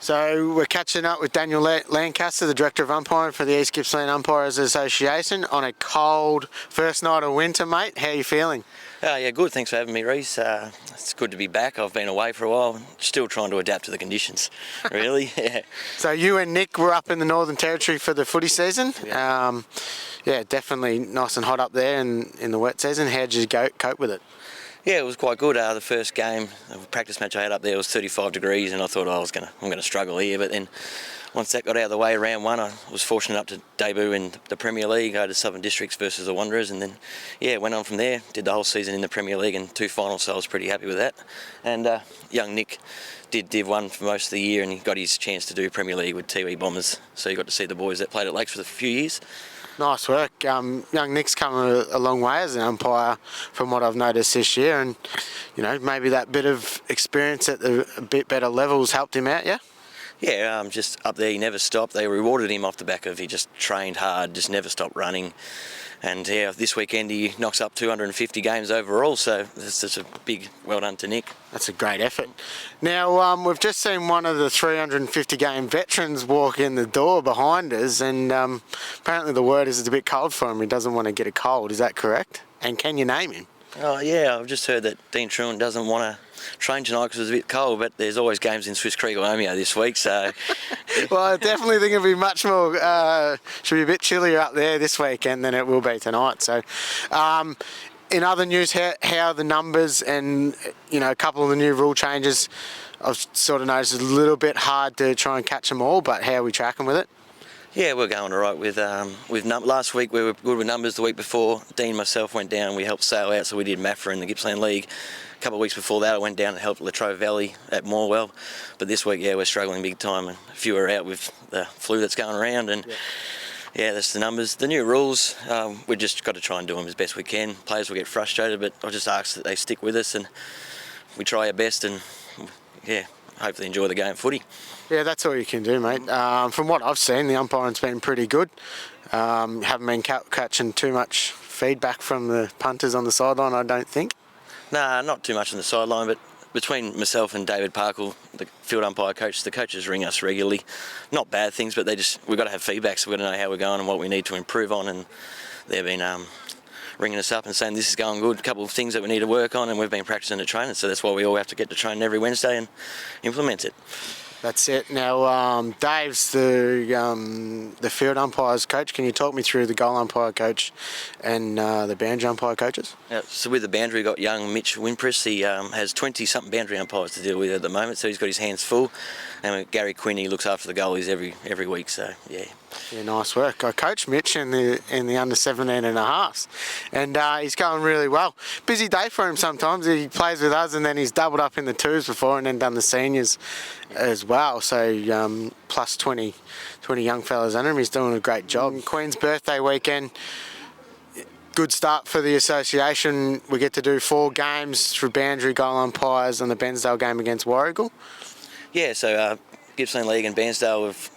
So we're catching up with Daniel Lancaster, the Director of Umpiring for the East Gippsland Umpires Association, on a cold first night of winter, mate. How are you feeling? Yeah, good. Thanks for having me, Reece. It's good to be back. I've been away for a while, still trying to adapt to the conditions, really. Yeah. So you and Nick were up in the Northern Territory for the footy season. Yeah, definitely nice and hot up there in the wet season. How did you cope with it? Yeah, it was quite good. The first game, the practice match I had up there was 35 degrees, and I thought I'm going to struggle here. But then once that got out of the way, round one, I was fortunate enough to debut in the Premier League, go to Southern Districts versus the Wanderers, and then went on from there. Did the whole season in the Premier League and 2 finals, so I was pretty happy with that. And young Nick did Div 1 for most of the year, and he got his chance to do Premier League with Tiwi Bombers. So you got to see the boys that played at Lakes for a few years. Nice work. Young Nick's come a long way as an umpire from what I've noticed this year, and maybe that bit of experience at a bit better levels helped him out, yeah? Yeah, just up there he never stopped. They rewarded him off the back of he just trained hard, just never stopped running. And this weekend he knocks up 250 games overall, so it's just a big well done to Nick. That's a great effort. Now, we've just seen one of the 350 game veterans walk in the door behind us, and apparently the word is it's a bit cold for him. He doesn't want to get a cold, is that correct? And can you name him? Oh yeah, I've just heard that Dean Truant doesn't want to train tonight because it's a bit cold, but there's always games in Swiss Creek or Omeo this week, so... Well, I definitely think it'll be much more, should be a bit chillier up there this weekend than it will be tonight. So, in other news, how are the numbers and, a couple of the new rule changes? I've sort of noticed it's a little bit hard to try and catch them all, but how are we tracking with it? Yeah, we're going all right with last week we were good with numbers. The week before, Dean and myself went down, we helped sail out, so we did MAFRA in the Gippsland League. A couple of weeks before that I went down and helped Latrobe Valley at Morwell, but this week we're struggling big time, and a few are out with the flu that's going around, and that's the numbers. The new rules, we've just got to try and do them as best we can. Players will get frustrated, but I just ask that they stick with us and we try our best, and hopefully enjoy the game of footy. Yeah, that's all you can do, mate. From what I've seen, the umpiring's been pretty good. Haven't been catching too much feedback from the punters on the sideline, I don't think. Nah, not too much on the sideline, but between myself and David Parkle, the field umpire coach, the coaches ring us regularly. Not bad things, but we've got to have feedback, so we've got to know how we're going and what we need to improve on, and they've been ringing us up and saying this is going good, a couple of things that we need to work on, and we've been practicing at training, so that's why we all have to get to training every Wednesday and implement it. That's it. Now, Dave's the field umpires coach. Can you talk me through the goal umpire coach and the boundary umpire coaches? Yeah, so with the boundary, we've got young Mitch Wimpress. He has 20-something boundary umpires to deal with at the moment, so he's got his hands full. And Gary Quinn, he looks after the goalies every week, so yeah. Yeah, nice work. I coached Mitch in the under 17 and a half, and he's going really well. Busy day for him sometimes. He plays with us, and then he's doubled up in the twos before, and then done the seniors as well. So plus 20 young fellas under him. He's doing a great job. Queen's birthday weekend. Good start for the association. We get to do 4 games for boundary goal umpires on the Bairnsdale game against Warrigal. Yeah, so Gippsland League and Bairnsdale have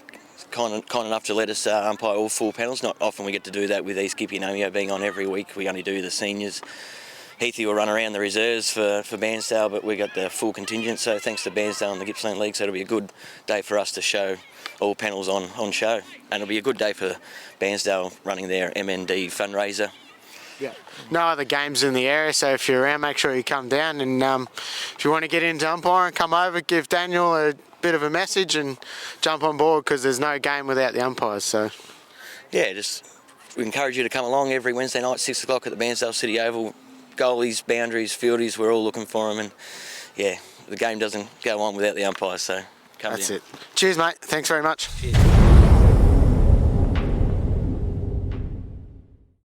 kind enough to let us umpire all 4 panels. Not often we get to do that with East Gippy and Omeo being on every week. We only do the seniors. Heathy will run around the reserves for Bairnsdale, but we got the full contingent, so thanks to Bairnsdale and the Gippsland League, so it'll be a good day for us to show all panels on show. And it'll be a good day for Bairnsdale running their MND fundraiser. Yeah. No other games in the area, so if you're around, make sure you come down, and if you want to get into umpiring, come over, give Daniel a bit of a message and jump on board, because there's no game without the umpires. So yeah, we encourage you to come along every Wednesday night, 6 o'clock at the Bairnsdale City Oval. Goalies, boundaries, fieldies, we're all looking for them, and the game doesn't go on without the umpires, so come down. That's it. Cheers, mate. Thanks very much. Cheers.